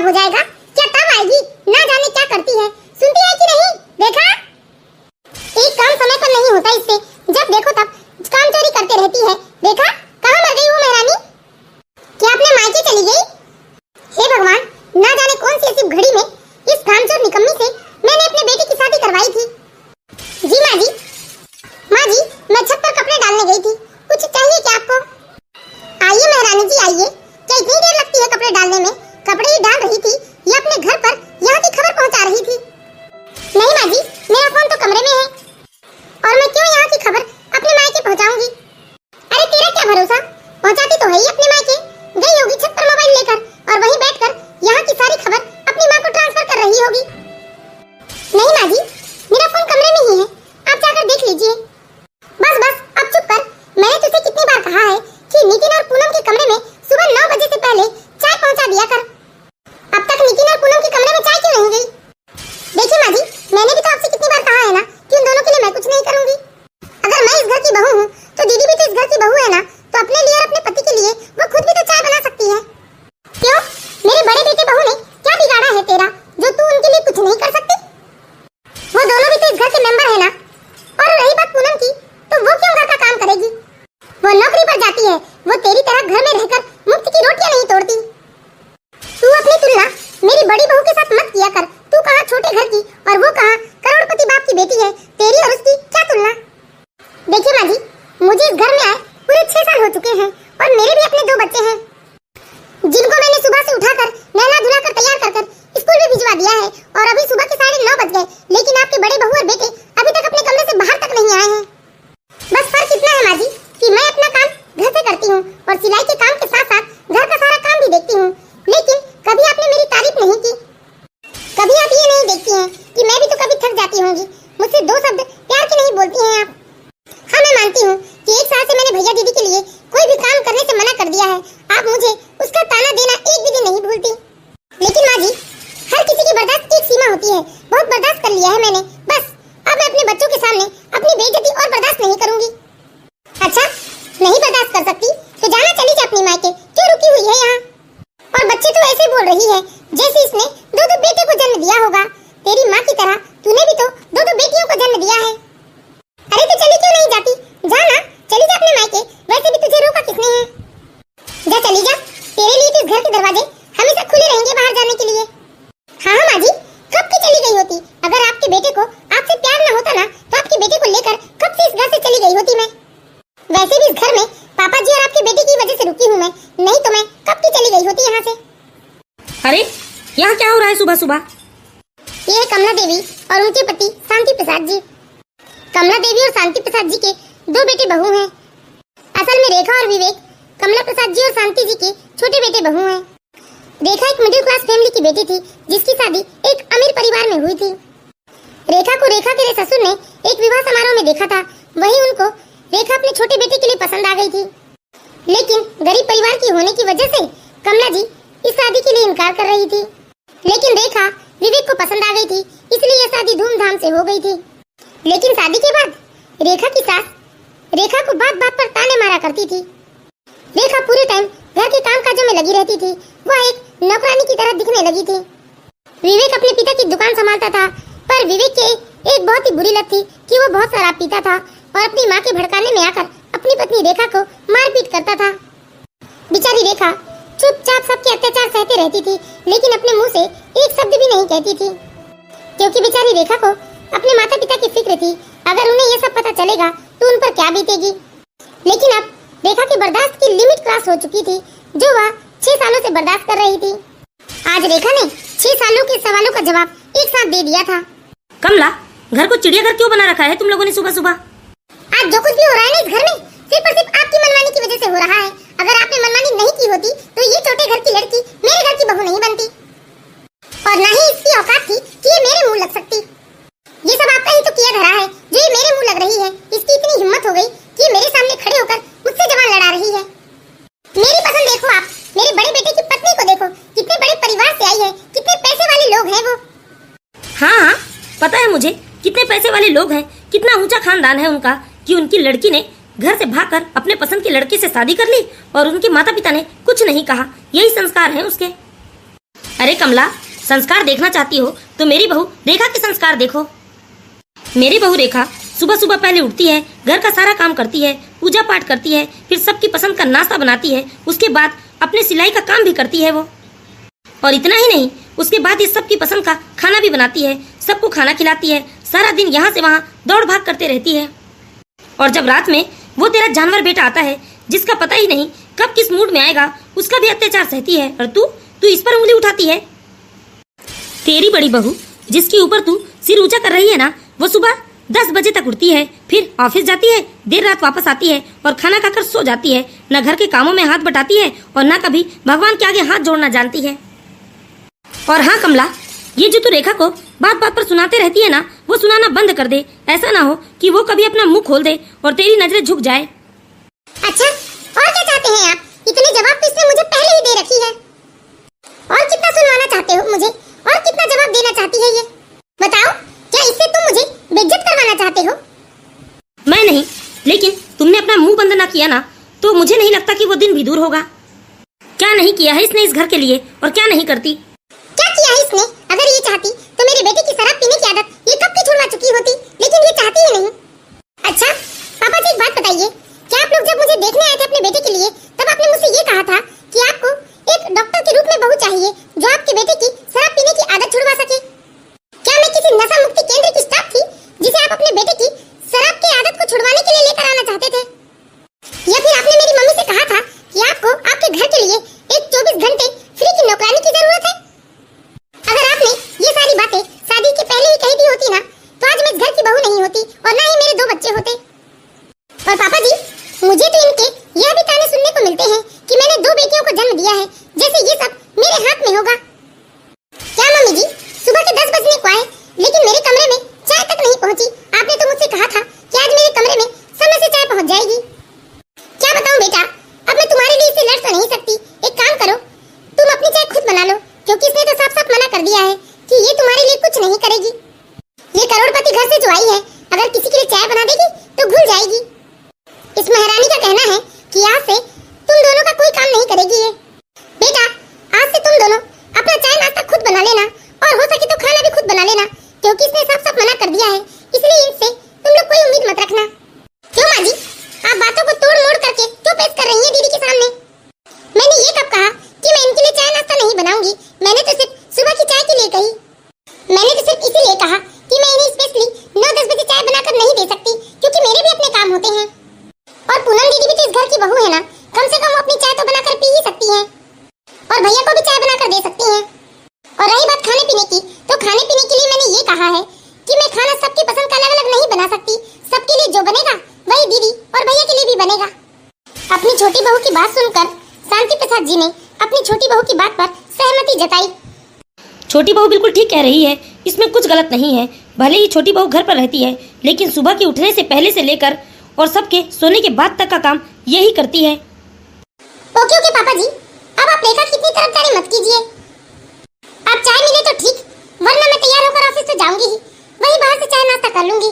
खराब हो जाएगा। क्या तब आएगी, ना जाने क्या करती है, सुनती है कि नहीं? देखा, एक काम समय पर नहीं होता इससे, जब देखो तब काम चोरी करते रहती है। देखा, कहाँ मर गई वो महारानी? क्या अपने मायके चली गई? हे भगवान, ना जाने कौन सी ऐसी घड़ी में इस कामचोर निकम्मी से मैंने अपने बेटे की शादी करवाई थी। जी माँ जी, माँ जी, मैं छत पर कपड़े डालने गई थी, कुछ चाहिए क्या आपको? आइए महारानी जी आइए। क्या इतनी देर लगती है कपड़े डालने में? कपड़े ही डाल रही थी या अपने घर पर यहाँ की खबर पहुँचा रही थी? नहीं माँ जी, मेरा फोन तो कमरे में है और मैं क्यों यहाँ की खबर अपने मायके पहुँचाऊंगी? अरे तेरा क्या भरोसा, पहुँचाती तो है ही अपने मायके। गई होगी छत पर मोबाइल लेकर और वहीं बैठकर यहाँ की सारी खबर अपनी माँ को ट्रांसफर कर रही होगी। नहीं माँ जी, मेरा फोन कमरे में ही है, आप जाकर देख लीजिए। बस बस अब चुप कर। मैंने तुझसे कितनी बार कहा है कि नितिन और पूनम के कमरे में सुबह 9 बजे से पहले चाय पहुंचा दिया कर। अब तक नितिन और पूनम के कमरे में चाय क्यों नहीं गई? देखिए माँ जी, मैंने भी तो आपसे कितनी बार कहा है ना कि उन दोनों के लिए मैं कुछ नहीं करूंगी। अगर मैं इस घर की बहू हूँ तो दीदी भी तो इस घर की बहू है ना, तो अपने लिए और अपने पति के लिए वो खुद भी तो चाय बना सकती है। क्यों, मेरे बड़े बेटे बहू ने क्या बिगाड़ा है तेरा जो तू उनके लिए कुछ नहीं कर सकती? वो दोनों भी तो इस घर के मेंबर है ना। और रही बात पूनम की, तो वो क्यों घर का काम करेगी? वो नौकरी पर जाती है, वो तेरी तरह घर में रहकर मुफ्त की रोटियां नहीं तोड़ती। तू अपनी तुलना मेरी बड़ी बहू के साथ मत किया कर। तू कहाँ छोटे घर की और वो कहाँ करोड़पति बाप की बेटी है, तेरी और उसकी क्या तुलना? देखिए माँ जी, मुझे इस घर में आए पूरे 6 साल हो चुके हैं और मेरे भी अपने 2 बच्चे हैं जिनको मैंने सुबह से उठाकर नहला धुलाकर तैयार कर स्कूल में भिजवा दिया है और अभी सुबह के 9:30 बज गए, लेकिन आपके बड़े बहू और बेटे अभी तक अपने कमरे से बाहर तक नहीं आए हैं। बस फर्क इतना है माँ जी कि मैं अपना काम घर से करती हूँ और सिलाई के काम के साथ साथ घर का सारा काम भी देखती हूँ, लेकिन कभी आपने मेरी तारीफ नहीं की। कभी आप ये नहीं देखती हैं कि मैं भी तो कभी थक जाती होंगी, मुझसे 2 शब्द प्यार के नहीं बोलती हैं आप। हाँ, मैं मानती हूँ कि 1 साल से मैंने भैया दीदी के लिए कोई भी काम करने से मना कर दिया है। आप मुझे उसका ताना देना एक भी दिन नहीं भूलती। लेकिन माँ जी, हर किसी की बर्दाश्त की एक सीमा होती है, बहुत बर्दाश्त कर लिया है मैंने। बस अब मैं अपने बच्चों के सामने अपनी बेइज्जती और बर्दाश्त नहीं करूंगी। अच्छा, नहीं बर्दाश्त कर सकती तो जाना चली जा अपनी मायके, क्यों रुकी हुई है यहाँ? और बच्चे तो ऐसे बोल रही है जैसे इसने 2 बेटे को जन्म दिया होगा। तेरी माँ की तरह तूने भी तो 2 बेटियों को जन्म दिया है। अरे तो चली क्यों नहीं जाती? जाना, चली जा अपने मायके, वैसे भी तुझे रोका किसने है? जा चली जा, तेरे लिए तो इस घर के दरवाजे हमेशा खुले रहेंगे बाहर जाने के लिए। हाँ माँ जी, कब की चली गई होती? अगर आपके बेटे को आपसे प्यार न होता ना तो आपके बेटे को लेकर कब से इस घर से चली गई होती मैं। वैसे भी इस घर में पापा जी और आपके बेटे की वजह से रुकी हूँ मैं, नहीं तो मैं कब की चली गई होती यहाँ से। अरे यहाँ क्या हो रहा है सुबह सुबह? ये है कमला देवी और उनके पति शांति प्रसाद जी। कमला देवी और शांति प्रसाद जी के 2 बेटे बहू हैं। असल में रेखा और विवेक कमला प्रसाद जी और शांति जी के छोटे बेटे बहू हैं। रेखा एक मिडिल क्लास फैमिली की बेटी थी जिसकी शादी एक अमीर परिवार में हुई थी। रेखा को रेखा के ससुर ने एक विवाह समारोह में देखा था, वहीं उनको रेखा अपने छोटे बेटे के लिए पसंद आ गई थी। लेकिन गरीब परिवार की होने की वजह से कमला जी इस शादी के लिए इनकार कर रही थी। लेकिन रेखा विवेक को पसंद आ गई थी, इसलिए यह शादी धूमधाम से हो गई थी। लेकिन शादी के बाद रेखा की सास रेखा को बात बात पर ताने मारा करती थी। रेखा पूरे टाइम घर के काम काजों में लगी रहती थी, वह एक नौकरानी की तरह दिखने लगी थी। विवेक अपने पिता की दुकान संभालता था, पर विवेक के एक बहुत ही बुरी लत थी कि वो बहुत शराब पीता था और अपनी माँ के भड़काने में आकर अपनी पत्नी रेखा को मारपीट करता था। बेचारी रेखा चुपचाप सबके अत्याचार सहते रहती थी, लेकिन अपने मुंह से एक शब्द भी नहीं कहती थी, क्योंकि बेचारी रेखा को अपने माता पिता की फिक्र थी। अगर उन्हें ये सब पता चलेगा तो उन पर क्या बीतेगी। लेकिन अब रेखा की बर्दाश्त की लिमिट क्रॉस हो चुकी थी, जो वह 6 सालों से बर्दाश्त कर रही थी। आज रेखा ने 6 सालों के सवालों का जवाब एक साथ दे दिया था। कमला, घर को चिड़ियाघर क्यों बना रखा है तुम लोगों ने सुबह सुबह? आज जो कुछ भी हो रहा है ना इस घर में, सिर्फ और सिर्फ आपकी मनमानी की वजह से हो रहा है। अगर आपने मनमानी नहीं की होती तो ये छोटे घर की लड़की मेरे घर की बहू नहीं बनती, और ना ही इसकी औकात थी कि ये मेरे मुंह लग सकती। ये सब आपका ही तो किया धरा है जो ये मेरे मुंह लग रही है। इसकी इतनी हिम्मत हो गई कि मेरे सामने खड़े होकर मुझसे जवान लड़ा रही है। मेरी पसंद देखो आप, मेरे बड़े बेटे की पत्नी को देखो, कितने बड़े परिवार से आई है, कितने पैसे वाले लोग हैं वो। हाँ, पता है मुझे कितने पैसे वाले लोग हैं, कितना ऊंचा खानदान है उनका, कि उनकी लड़की ने घर से भागकर अपने पसंद के लड़के से शादी कर ली और उनके माता पिता ने कुछ नहीं कहा। यही संस्कार हैं उसके। अरे कमला, संस्कार देखना चाहती हो तो मेरी बहू रेखा के संस्कार देखो। मेरी बहू रेखा सुबह सुबह पहले उठती है, घर का सारा काम करती है, पूजा पाठ करती है, फिर सबकी पसंद का नाश्ता बनाती है, उसके बाद अपने सिलाई का काम भी करती है वो। और इतना ही नहीं, उसके बाद इस सबकी पसंद का खाना भी बनाती है, सबको खाना खिलाती है, सारा दिन यहाँ से वहाँ दौड़ भाग करते रहती है। और जब रात में वो तेरा जानवर बेटा आता है, जिसका पता ही नहीं कब किस मूड में आएगा, उसका भी अत्याचार सहती है, और तू इस पर उंगली उठाती है। तेरी बड़ी बहू, जिसके ऊपर तू सिर ऊंचा कर रही है ना, वो सुबह 10 बजे तक उठती है, फिर ऑफिस जाती है, देर रात वापस आती है और खाना खाकर सो जाती है, न घर के कामों में हाथ बटाती है और न कभी भगवान के आगे हाथ जोड़ना जानती है। और हाँ कमला, ये जो तू रेखा को बात बात पर सुनाते रहती है ना, वो सुनाना बंद कर दे। ऐसा ना हो कि वो कभी अपना मुंह खोल दे और तेरी नजरें झुक जाए। अच्छा, और क्या चाहते हैं आप? इतने जवाब तो इसने मुझे पहले ही दे रखी है। और कितना सुनवाना चाहते हो मुझे? और कितना जवाब देना चाहती है ये? बताओ, क्या इससे तुम मुझे बेइज्जत करवाना चाहते हो? मैं नहीं, लेकिन तुमने अपना मुंह बंद ना किया ना, तो मुझे नहीं लगता कि वो दिन भी दूर होगा। क्या नहीं किया है इसने इस घर के लिए, और क्या नहीं करती? क्या किया है इसने? अगर ये चाहती तो मेरे बेटे की शराब पीने की आदत ये कब की छुड़वा चुकी होती, लेकिन ये चाहती ही नहीं। अच्छा पापा जी, एक बात बताइए, क्या आप लोग जब मुझे देखने आए थे अपने बेटे के लिए, तब आपने मुझसे ये कहा था कि आपको एक डॉक्टर के रूप में बहू चाहिए जो आपके बेटे की शराब पीने की आदत छुड़वा सके? क्या मैं किसी नशा मुक्ति केंद्र की स्टाफ थी जिसे आप अपने बेटे की शराब की आदत को छुड़वाने के लिए लेकर आना चाहते थे? या फिर आपने मेरी मम्मी से कहा था कि आपको आपके घर के लिए एक 24 घंटे फ्री की नौकरानी की जरूरत है? अगर आपने ये सारी बातें शादी के पहले ही कही दी होती ना, तो आज मैं इस घर की बहू नहीं होती और ना ही मेरे 2 बच्चे होते। और पापा जी, मुझे तो इनके यह भी ताने सुनने को मिलते हैं कि मैंने 2 बेटियों को जन्म दिया है, जैसे ये सब मेरे हाथ में होगा। क्या मम्मी जी, सुबह के 10 बजने को आए, लेकिन मेरे कमरे में चाय तक नहीं पहुंची। आपने तो मुझसे कहा था कि आज मेरे कमरे में समय से चाय पहुंच जाएगी। क्या बताऊं बेटा, अब मैं तुम्हारे लिए इसे लड़ तो नहीं सकती। एक काम करो, तुम अपनी चाय खुद बना लो, क्योंकि इसने तो साफ साफ मना कर दिया है कि ये तुम्हारे लिए कुछ नहीं करेगी। ये करोड़पति घर से जो आई है, अगर किसी के लिए चाय बना देगी तो भूल जाएगी। इस महारानी का कहना है कि आज से तुम दोनों का कोई काम नहीं करेगी ये। बेटा, आज से तुम दोनों अपना चाय नाश्ता खुद बना लेना, और हो सके तो खाना भी खुद बना लेना, क्योंकि इसने साफ साफ मना कर दिया है, इसलिए इनसे तुम लोग कोई उम्मीद मत रखना। क्यों माँ जी, आप बातों को तोड़ मोड़ करके क्यों पेश कर रही हैं दीदी के सामने? मैंने ये कब कहा कि मैं इनके लिए चाय नाश्ता नहीं बनाऊंगी? मैंने तो सिर्फ सुबह की चाय के लिए कही। मैंने तो सिर्फ इसीलिए कहा कि मैं इन्हें स्पेशली 9-10 बजे चाय बनाकर नहीं दे सकती, क्योंकि मेरे भी अपने काम होते हैं। और पूनम दीदी भी तो इस घर की बहू है ना, कम से कम वो अपनी चाय तो बनाकर पी ही सकती हैं, और भैया को भी चाय बनाकर दे सकती हैं। और रही बात खाने पीने की, तो खाने पीने के लिए मैंने ये कहा है कि मैं खाना सबकी पसंद का अलग अलग नहीं बना सकती। सबके लिए जो बनेगा वही दीदी और भैया के लिए भी बनेगा। अपनी छोटी बहू की बात सुनकर शांति प्रसाद जी ने अपनी छोटी बहू की बात पर सहमति जताई। छोटी बहू बिल्कुल ठीक कह रही है, इसमें कुछ गलत नहीं है। भले ही छोटी बहू घर पर रहती है, लेकिन सुबह के उठने से पहले से लेकर और सबके सोने के बाद तक का काम यही करती है। ओके ओके पापा जी, अब आप रेखा की इतनी तरफदारी मत कीजिए। आप चाय मिले तो ठीक, वरना मैं तैयार होकर ऑफिस तो जाऊंगी ही, वहीं बाहर से चाय नाश्ता कर लूंगी।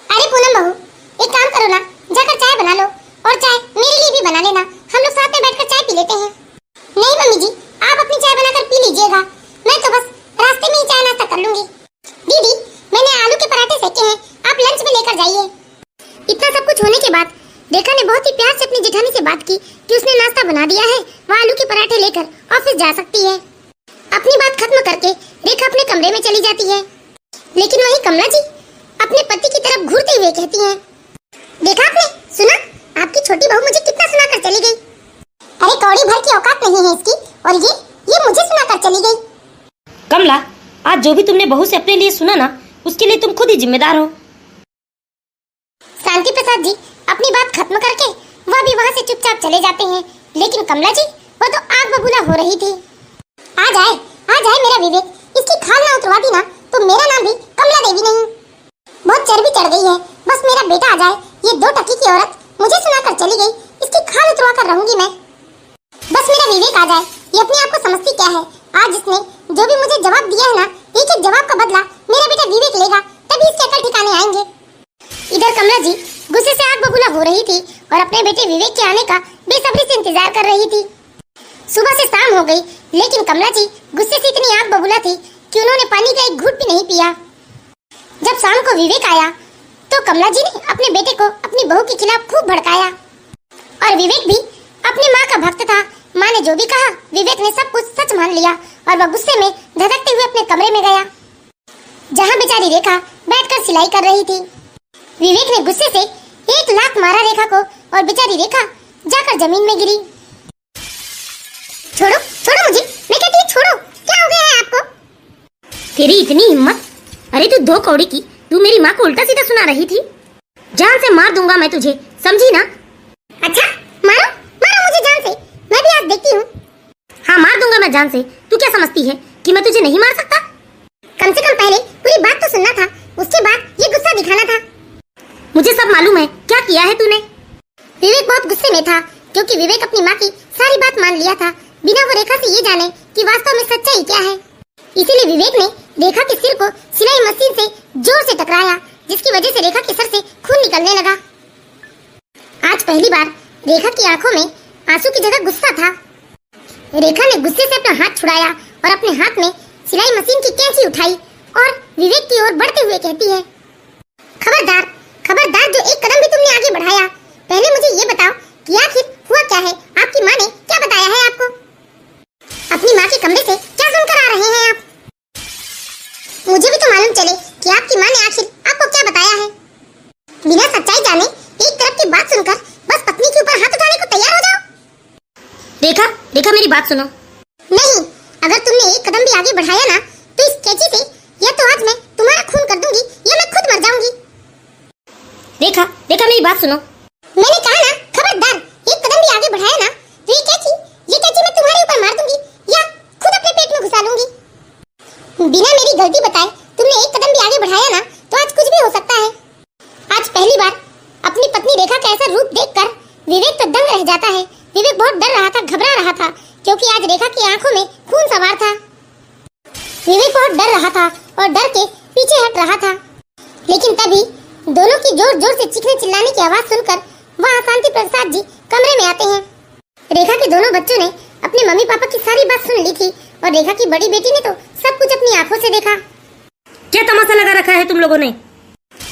अरे पूनम बहू, एक काम करो ना, जाकर चाय बना लो, और चाय मेरे लिए भी बना लेना, हम लोग साथ में बैठकर चाय पी लेते हैं। नहीं मम्मी जी, आप अपनी चाय बनाकर पी लीजिएगा, मैं तो बस रास्ते में ही चाय नाश्ता कर लूंगी। दीदी, मैंने आलू के पराठे सेके हैं, आप लंच में लेकर जाइए। इतना सब कुछ होने के बाद रेखा ने बहुत ही प्यार से अपनी जेठानी से बात की कि उसने नाश्ता बना दिया है, वो आलू के पराठे लेकर ऑफिस जा सकती है। अपनी बात खत्म करके रेखा अपने कमरे में चली जाती है, लेकिन वहीं कमला जी अपने पति की तरफ घूरते हुए कहती हैं, देखा आपने, सुना, आपकी छोटी बहू मुझे कितना सुनाकर चली गई। अरे कौड़ी भर की औकात नहीं है इसकी, और ये मुझे सुनाकर चली गई। कमला, आज जो भी तुमने बहू से अपने लिए सुना ना, उसके लिए तुम खुद ही जिम्मेदार हो। शांति प्रसाद जी अपनी बात खत्म करके वह भी वहाँ से चुपचाप चले जाते हैं, लेकिन कमला जी वो तो आग बबूला हो रही थी। आ जाए मेरा विवेक, इसकी खाल ना उतरवा दी ना तो मेरा नाम भी कमला देवी नहीं। बहुत चर्बी चढ़ गई है, बस मेरा बेटा आ जाए, ये 2 टकी की औरत मुझे सुनाकर चली गई, इसकी खाल उतरवा कर रहूंगी मैं। बस मेरा विवेक आ जाए, ये अपने आप को समझती क्या है। आज इसने जो भी मुझे जवाब दिया है ना, एक एक जवाब का बदला मेरा बेटा विवेक लेगा, तभी इसके अकल ठिकाने आएंगे। इधर कमला जी गुस्से से आग बबूला हो रही थी और अपने बेटे विवेक के आने का बेसब्री से इंतजार कर रही थी। सुबह से शाम हो गई, लेकिन कमला जी गुस्से से इतनी आग बबूला थी कि उन्होंने पानी का एक घूंट भी नहीं पिया। जब शाम को विवेक आया तो कमला जी ने अपने बेटे को अपनी बहू के खिलाफ खूब भड़काया और विवेक भी अपनी माँ का भक्त था। माँ ने जो भी कहा विवेक ने सब कुछ सच मान लिया और वह गुस्से में धधकते हुए अपने कमरे में गया, जहाँ बेचारी रेखा बैठकर सिलाई कर रही थी। विवेक ने गुस्से से एक लात मारा रेखा को और बेचारी रेखा जाकर जमीन में गिरी। छोड़ो छोड़ो मुझे, मैं कहती हूँ छोड़ो, क्या हो गया है आपको? तेरी इतनी हिम्मत! अरे तू दो कौड़ी की, तू मेरी माँ को उल्टा सीधा सुना रही थी। जान से मार दूंगा मैं तुझे, समझी ना? अच्छा मारो मारो मुझे जान से, मैं भी आज देखती हूँ। हाँ मार दूंगा मैं जान से। तू क्या समझती है कि मैं तुझे नहीं मार सकता? कम से कम पहले पूरी बात तो सुनना था, उसके बाद ये गुस्सा दिखाना था। मुझे सब मालूम है, क्या किया है तूने? विवेक बहुत गुस्से में था क्योंकि विवेक अपनी माँ की सारी बात मान लिया था बिना वो रेखा से ये जाने कि वास्तव में सच्चाई क्या है। इसीलिए विवेक ने रेखा के सिर को सिलाई मशीन से जोर से टकराया, जिसकी वजह से रेखा के सर से खून निकलने लगा। आज पहली बार रेखा की आंखों में आंसू की जगह गुस्सा था। रेखा ने गुस्से से अपना हाथ छुड़ाया और अपने हाथ में सिलाई मशीन की कैंची उठाई और विवेक की ओर बढ़ते हुए कहती है, खबरदार खबरदार, जो एक कदम भी तुमने आगे बढ़ाया, पहले मुझे ये बताओ कि आखिर हुआ क्या है? आपकी माँ ने क्या बताया है आपको? अपनी माँ के कमरे से क्या सुनकर आ रहे हैं आप? मुझे भी तो मालूम चले कि आपकी माँ ने आखिर आपको क्या बताया है। बिना सच्चाई जाने एक तरफ की बात सुनकर बस पत्नी के ऊपर हाथ उठाने को तैयार हो जाओ। रेखा रेखा मेरी बात सुनो। नहीं, अगर तुमने एक कदम भी आगे बढ़ाया ना तो इस कैंची से या तो आज मैं तुम्हारा खून कर दूंगी या मैं खुद मर जाऊंगी। रेखा रेखा मेरी बात सुनो। मैंने कहा ना, खबरदार, एक कदम भी आगे बढ़ाया ना तो ये कैंची मैं तुम्हारे ऊपर मार दूंगी या खुद अपने पेट में घुसा लूंगी। बिना मेरी गलती बताए तुमने एक कदम भी आगे बढ़ाया ना तो आज कुछ भी हो सकता है। आज पहली बार अपनी पत्नी रेखा का ऐसा रूप देखकर विवेक तो दंग रह जाता है। विवेक बहुत डर रहा था, घबरा रहा था, क्योंकि आज रेखा की आंखों में खून सवार था। विवेक बहुत डर रहा था और डर के पीछे हट रहा था। लेकिन तभी दोनों की जोर जोर से चीखने चिल्लाने की आवाज सुनकर वहाँ शांति प्रसाद जी कमरे में आते हैं। रेखा के दोनों बच्चों ने अपने मम्मी पापा की सारी बात सुन ली थी और रेखा की बड़ी बेटी ने तो सब कुछ अपनी आंखों से देखा। क्या तमाशा लगा रखा है तुम लोगों ने?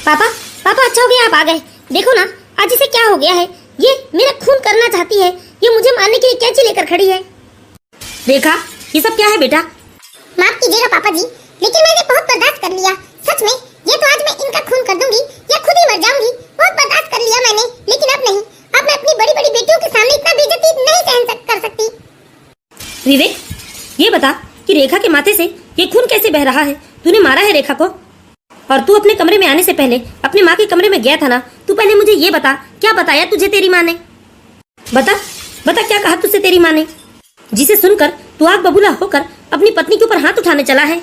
पापा पापा अच्छा हो गया आप आ गए। देखो ना आज इसे क्या हो गया है, ये मेरा खून करना चाहती है, ये मुझे मारने के लिए कैंची लेकर खड़ी है। रेखा ये सब क्या है बेटा? माफ कीजिएगा पापा जी, लेकिन मैंने बहुत बर्दाश्त कर लिया। सच में ये तो आज मैं इनका खून कर दूंगी या खुद ही मर जाऊंगी। बहुत बर्दाश्त कर लिया मैंने, लेकिन अब नहीं। अब मैं अपनी बड़ी बड़ी बेटियों के सामने इतना बेइज्जती नहीं कर सकती। विवेक ये बता कि रेखा के माथे से ये खून कैसे बह रहा है? तूने मारा है रेखा को? और तू अपने कमरे में आने से पहले अपने माँ के कमरे में गया था ना, तू पहले मुझे ये बता, क्या बताया तुझे तेरी माँ ने? बता बता क्या कहा तुझसे तेरी माँ ने, जिसे सुनकर तू आग बबूला होकर अपनी पत्नी के ऊपर हाथ उठाने चला है?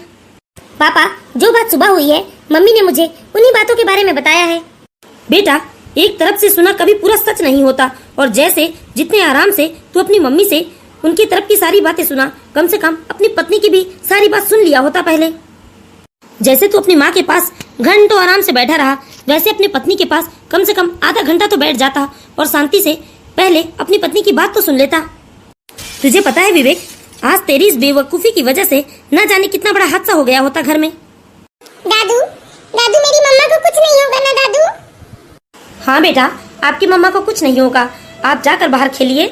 पापा जो बात सुबह हुई है मम्मी ने मुझे उन्हीं बातों के बारे में बताया है। बेटा एक तरफ से सुना कभी पूरा सच नहीं होता, और जैसे जितने आराम से तू अपनी मम्मी से उनकी तरफ की सारी बातें सुना, कम से कम अपनी पत्नी की भी सारी बात सुन लिया होता पहले। जैसे तू अपनी माँ के पास घंटों आराम से बैठा रहा, वैसे अपनी पत्नी के पास कम से कम आधा घंटा तो बैठ जाता और शांति से पहले अपनी पत्नी की बात तो सुन लेता। तुझे पता है विवेक, आज तेरी इस बेवकूफी की वजह से न जाने कितना बड़ा हादसा हो गया होता घर में। दादू दादू मेरी मम्मा को कुछ नहीं होगा ना दादू? हाँ बेटा, आपकी मम्मा को कुछ नहीं होगा, आप जाकर बाहर खेलिए।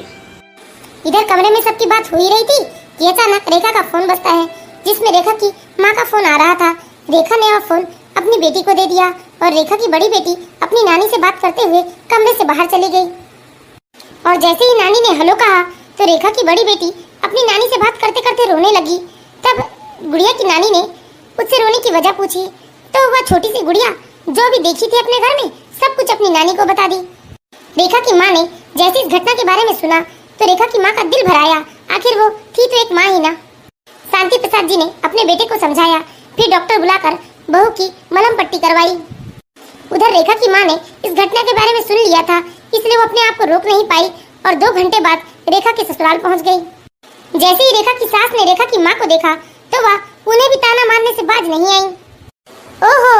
इधर कमरे में सबकी बात हो ही रही थी कि अचानक रेखा का फोन बजता है, जिसमें रेखा की माँ का फोन आ रहा था। रेखा ने वह फोन अपनी बेटी को दे दिया और रेखा की बड़ी बेटी अपनी नानी से बात करते हुए कमरे से बाहर चली गई। और जैसे ही नानी ने हेलो कहा तो रेखा की बड़ी बेटी अपनी नानी से बात करते करते रोने लगी। तब गुड़िया की नानी ने उससे रोने की वजह पूछी तो वह छोटी सी गुड़िया जो भी देखी थी अपने घर में सब कुछ अपनी नानी को बता दी। रेखा की माँ ने जैसे इस घटना के बारे में सुना तो रेखा की माँ का दिल भर आया। आखिर वो थी तो एक माँ ही ना। शांति प्रसाद जी ने अपने बेटे को समझाया, फिर डॉक्टर बुलाकर बहू की मलहम पट्टी करवाई। उधर रेखा की माँ ने इस घटना के बारे में सुन लिया था, इसलिए वो अपने आप को रोक नहीं पाई और 2 घंटे बाद रेखा के ससुराल पहुंच गई। जैसे ही रेखा की सास ने रेखा की माँ को देखा तो वह उन्हें भी ताना मारने से बाज नहीं आई। ओहो,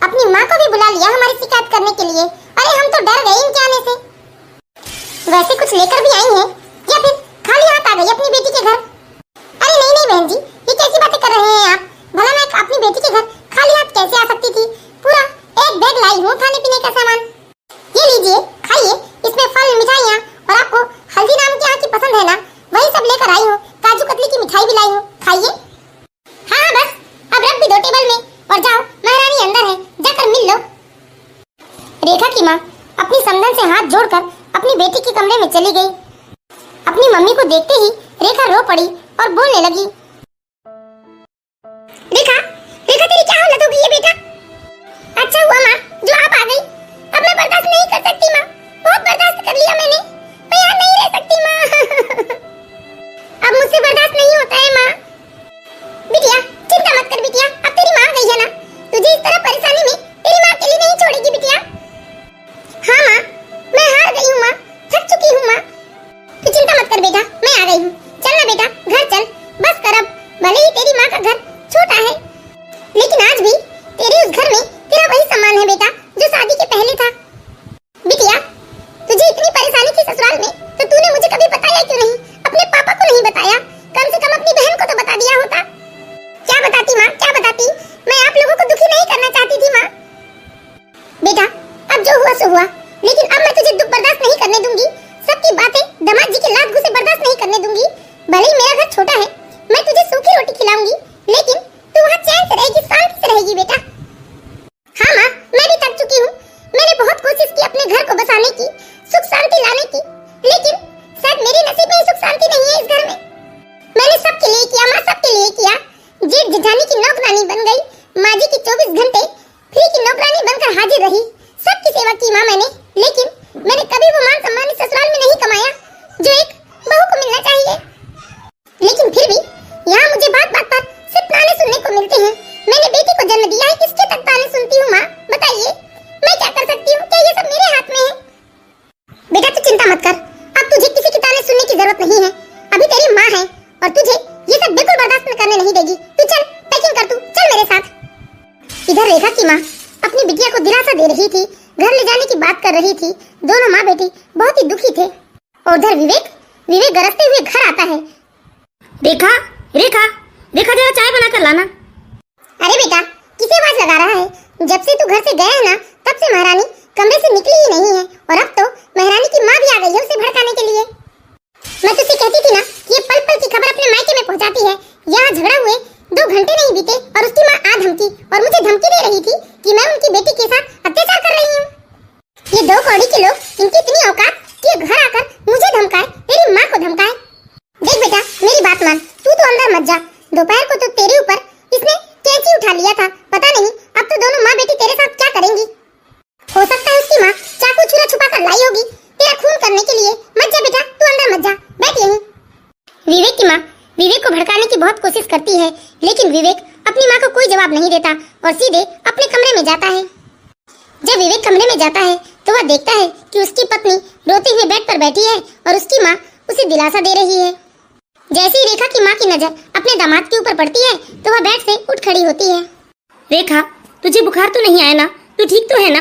अपनी माँ को भी बुला लिया हमारी शिकायत करने के लिए। अरे हम तो डर गए इनके आने से। वैसे कुछ लेकर भी आई हैं या फिर खाली हाथ आ गई अपनी बेटी के घर? में चली गई। अपनी मम्मी को देखते ही रेखा रो पड़ी और बोलने लगी। रेखा, रेखा तेरी क्या हालत हो गई है बेटा? अच्छा हुआ माँ जो आप आ गई। अब मैं बर्दाश्त नहीं कर सकती माँ, बहुत बर्दाश्त कर लिया मैंने, मैं यहाँ नहीं रह सकती माँ। अब मुझसे बर्दाश्त नहीं होता है माँ। बिटिया चिंता मत कर बिटिया, अब तेरी माँ गई है ना, तुझे इस तरह परेशानी में तेरी माँ अकेली नहीं छोड़ेगी बिटिया। हाँ माँ, मैं हार गई हूँ माँ, थक चुकी हूँ माँ। तू चिंता मत कर बेटा, मैं आ गई हूँ। चल ना बेटा घर चल, बस कर अब। भले ही तेरी माँ का घर छोटा है, लेकिन आज भी तेरे उस घर में तेरा वही सम्मान है बेटा जो शादी के पहले था। बिटिया तुझे इतनी परेशानी थी ससुराल में, तो तूने मुझे कभी बताया क्यों नहीं? अपने पापा को नहीं बताया, कम से कम अपनी बहन को तो बता दिया होता। क्या बताती माँ, क्या बताती? मैं आप लोगों को दुखी नहीं करना चाहती थी माँ। बेटा अब जो हुआ सो हुआ, लेकिन अब मैं तुझे दुख बर्दाश्त नहीं करने दूंगी। सबकी बातें दामाद जी के लात घुसे बर्दाश्त नहीं करने दूंगी। भले ही मेरा घर छोटा है, मैं तुझे सूखी रोटी खिलाऊंगी, लेकिन तू वहाँ चैन से रहेगी, शांति से रहेगी बेटा। हाँ माँ, मैं भी थक चुकी हूँ। मैंने बहुत कोशिश की अपने घर को बसाने की, सुख शांति लाने की, लेकिन शायद मेरे नसीब में सुख शांति नहीं है इस घर में। मैंने सबके लिए किया माँ, सबके लिए किया। जेठ जेठानी की नौकरानी बन गई, माँ जी की 24 घंटे फ्री की नौकरानी बनकर हाजिर रही, सबकी सेवा की माँ मैंने, लेकिन मैंने कभी वो मान सम्मान इस ससुराल में नहीं कमाया जो एक बहू को मिलना चाहिए। लेकिन फिर भी यहाँ मुझे बात बात पर सिर्फ ताने सुनने को मिलते हैं। मैंने बेटी को जन्म दिया है, किसके तक ताने सुनती हूँ माँ? बताइए मैं क्या कर सकती हूँ? क्या ये सब मेरे हाथ में है? बेटा तू चिंता मत कर, अब तुझे किसी के ताने सुनने की जरूरत नहीं है। अभी तेरी माँ है और तुझे ये सब बिल्कुल बर्दाश्त करने नहीं देगी। तू चल, पैकिंग कर, तू चल मेरे साथ। इधर रेखा की माँ अपनी बिटिया को दिलासा दे रही थी, घर ले जाने की बात कर रही थी। दोनों माँ बेटी बहुत ही दुखी थे। और उधर विवेक गरजते हुए घर आता है। रेखा, रेखा, रेखा जरा चाय बना कर लाना। अरे बेटा किसे आवाज लगा रहा है? जब से तू घर से गया है ना, तब से महारानी कमरे से निकली ही नहीं है, और अब तो महारानी की माँ भी आ गई है उसे भड़काने के लिए। मैं तुझसे कहती थी ना कि ये पल पल की खबर अपने मायके में पहुंचाती है। यहाँ झगड़ा हुए 2 घंटे नहीं बीते और उसकी माँ आ धमकी और मुझे धमकी दे रही थी कि मैं उनकी बेटी के साथ अत्याचार कर रही हूँ। ये 2 कौड़ी के लोग, इनकी इतनी औकात कि घर आकर मुझे धमकाए, तेरी माँ को धमकाए। देख बेटा मेरी बात मान, तू तो अंदर मत जा। दोपहर को तो तेरे ऊपर इसने कैंची उठा लिया था, पता नहीं अब तो दोनों माँ बेटी तेरे साथ क्या करेंगी। हो सकता है उसकी माँ चाकू छुरा छुपा कर लाई होगी तेरा खून करने के लिए। मत जा बेटा, तू अंदर मत जा, बैठ यहीं। विवेक की माँ विवेक को भड़काने की बहुत कोशिश करती है, लेकिन विवेक अपनी माँ को कोई जवाब नहीं देता और सीधे अपने कमरे में जाता है। जब विवेक कमरे में जाता है तो वह देखता है कि उसकी पत्नी रोते हुए बेड पर बैठी है और उसकी माँ उसे दिलासा दे रही है। जैसे ही रेखा की माँ की नजर अपने दामाद के ऊपर पड़ती है तो वह बेड से उठ खड़ी होती है। रेखा तुझे बुखार तो नहीं आया ना? तू ठीक तो है ना?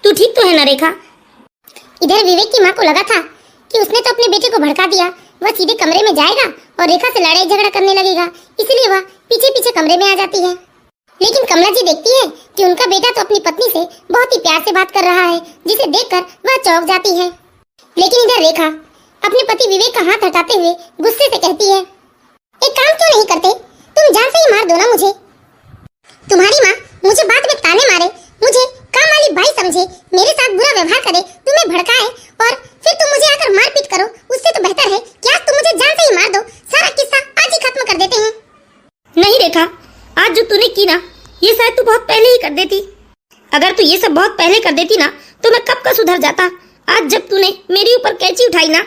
तू ठीक तो है ना रेखा? इधर विवेक की माँ को लगा था कि उसने तो अपने बेटे को भड़का दिया, वह सीधे कमरे में जाएगा और रेखा से लड़ाई झगड़ा करने लगेगा, इसलिए वह पीछे पीछे कमरे में आ जाती है। लेकिन कमला जी देखती है कि उनका बेटा तो अपनी पत्नी से बहुत ही प्यार से बात कर रहा है, जिसे देखकर वह चौंक जाती है। लेकिन इधर रेखा अपने पति विवेक का हाथ हटाते हुए गुस्से से कहती है, एक काम क्यों नहीं करते? तुम जान से ही मार दो ना मुझे। तुम्हारी माँ मुझे बाद में ताने मारे, मुझे काम वाली बाई समझे, मेरे साथ बुरा व्यवहार करे, तुम्हें भड़काए और फिर तुम मुझे आकर मारपीट करो, उससे तो बेहतर है कि आज तुम मुझे जान से ही मार दो। सारा किस्सा आज ही खत्म कर देते हैं। नहीं रेखा, आज जो तूने की ना, ये शायद तू बहुत पहले ही कर देती। अगर तू ये सब बहुत पहले कर देती ना, तो मैं कब का सुधर जाता। आज जब तूने मेरे ऊपर कैंची उठाई ना,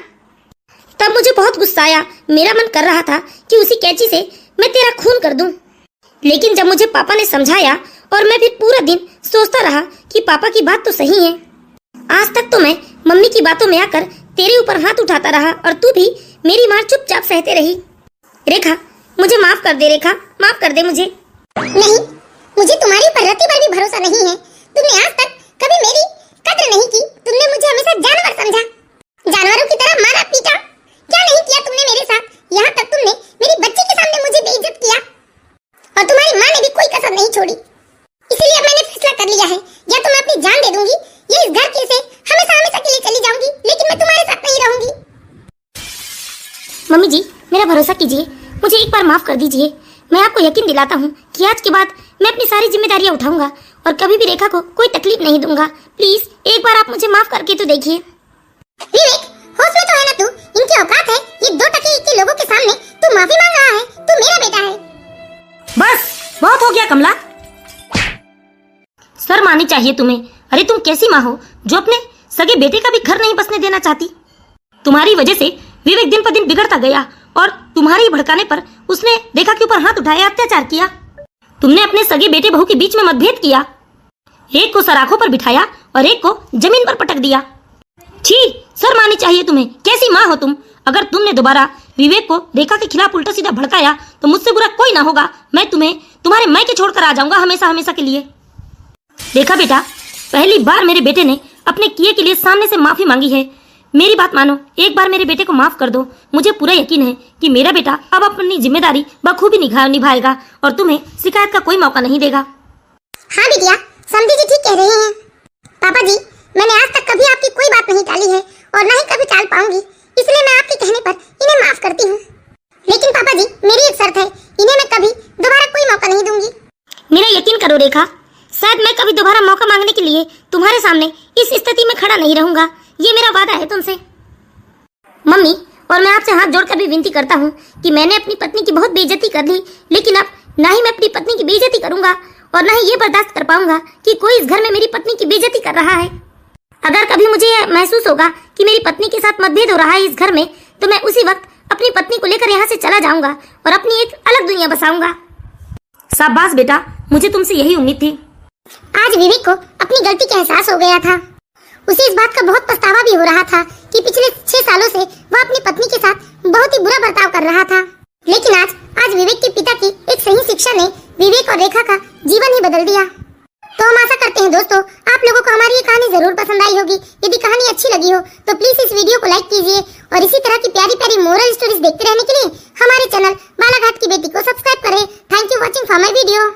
तब मुझे बहुत गुस्सा आया। मेरा मन कर रहा था कि उसी कैंची से मैं तेरा खून कर दूं। लेकिन जब मुझे पापा ने समझाया और मैं फिर पूरा दिन सोचता रहा कि पापा की बात तो सही है। आज तक तो मैं मम्मी की बातों में आकर तेरे ऊपर हाथ उठाता रहा और तू भी मेरी मार चुपचाप सहते रही। रेखा मुझे माफ कर दे, रेखा माफ कर दे मुझे। नहीं, मुझे तुम्हारी ऊपर रत्ती भर भी भरोसा नहीं है। तुमने आज तक कभी मेरी कद्र नहीं की, तुमने मुझे हमेशा जानवर समझा, जानवरों की तरह मारा पीटा। क्या नहीं किया तुमने मेरे साथ? यहाँ तक तुमने मेरी बच्ची के सामने मुझे बेइज्जत किया और तुम्हारी माँ ने भी कोई कसर नहीं छोड़ी। इसीलिए अब मैंने फैसला कर लिया है, या तो मैं अपनी जान दे दूंगी या इस घर से हमेशा हमेशा के लिए चली जाऊंगी, लेकिन मैं तुम्हारे साथ नहीं रहूंगी। मम्मी जी मेरा भरोसा कीजिए, मुझे एक बार माफ कर दीजिए। मैं आपको यकीन दिलाता हूँ कि आज के बाद मैं अपनी सारी जिम्मेदारियाँ उठाऊंगा और कभी भी रेखा को कोई तकलीफ नहीं दूंगा। प्लीज एक बार आप मुझे माफ करके तो देखिए। विवेक होश कमला, शर्म आनी चाहिए तुम्हें। अरे तुम कैसी माँ हो जो अपने सगे बेटे का भी घर नहीं बसने देना चाहती। तुम्हारी वजह से विवेक दिन पर दिन बिगड़ता गया और तुम्हारे ही भड़काने पर उसने रेखा के ऊपर हाथ उठाया, अत्याचार किया। तुमने अपने सगे बेटे बहू के बीच में मतभेद किया, एक को सराखों पर बिठाया और एक को जमीन पर पटक दिया। छी, शर्म आनी चाहिए तुम्हें। कैसी माँ हो तुम। अगर तुमने दोबारा विवेक को रेखा के खिलाफ उल्टा सीधा भड़काया तो मुझसे बुरा कोई ना होगा। मैं तुम्हें तुम्हारे मायके छोड़कर आ जाऊंगा हमेशा हमेशा के लिए। देखा बेटा, पहली बार मेरे बेटे ने अपने किए के लिए सामने से माफी मांगी है। मेरी बात मानो, एक बार मेरे बेटे को माफ कर दो। मुझे पूरा यकीन है कि मेरा बेटा अब अपनी जिम्मेदारी बखूबी निभाएगा और तुम्हें शिकायत का कोई मौका नहीं देगा। हाँ बिटिया, समधी जी ठीक कह रही हैं। पापा जी, मैंने आज तक कभी आपकी कोई बात नहीं टाली है और ना ही कभी टाल पाऊंगी, इसलिए मैं आपके कहने पर इन्हें माफ करती हूँ। लेकिन पापा जी, मेरी एक शर्त है, इन्हें मैं कभी दोबारा कोई मौका नहीं दूंगी। मेरा यकीन करो रेखा, शायद मैं कभी दोबारा मौका मांगने के लिए तुम्हारे सामने इस स्थिति में खड़ा नहीं रहूंगा। ये मेरा वादा है तुमसे। मम्मी, और मैं आपसे हाथ जोड़कर भी विनती करता हूँ कि मैंने अपनी पत्नी की बहुत बेइज्जती कर ली, लेकिन अब ना ही मैं अपनी पत्नी की बेइज्जती करूंगा और ना ही ये बर्दाश्त कर पाऊंगा कि कोई इस घर में मेरी पत्नी की बेइज्जती कर रहा है। अगर कभी मुझे यह महसूस होगा कि मेरी पत्नी के साथ मतभेद हो रहा है इस घर में, तो मैं उसी वक्त अपनी पत्नी को लेकर यहाँ से चला जाऊंगा और अपनी एक अलग दुनिया बसाऊंगा। शाबाश बेटा, मुझे तुमसे यही उम्मीद थी। आज विवेक को अपनी गलती का एहसास हो गया था। उसे इस बात का बहुत पछतावा भी हो रहा था कि पिछले 6 सालों से वह अपनी पत्नी के साथ बहुत ही बुरा बर्ताव कर रहा था। लेकिन आज विवेक के पिता की एक सही शिक्षा ने विवेक और रेखा का जीवन ही बदल दिया। तो हम आशा करते हैं दोस्तों, आप लोगों को हमारी ये कहानी जरूर पसंद आई होगी। यदि कहानी अच्छी लगी हो तो प्लीज इस वीडियो को लाइक कीजिए और इसी तरह की प्यारी प्यारी मोरल स्टोरीज देखते रहने के लिए हमारे चैनल बालाघाट की बेटी को सब्सक्राइब करें। Thank you watching for my video.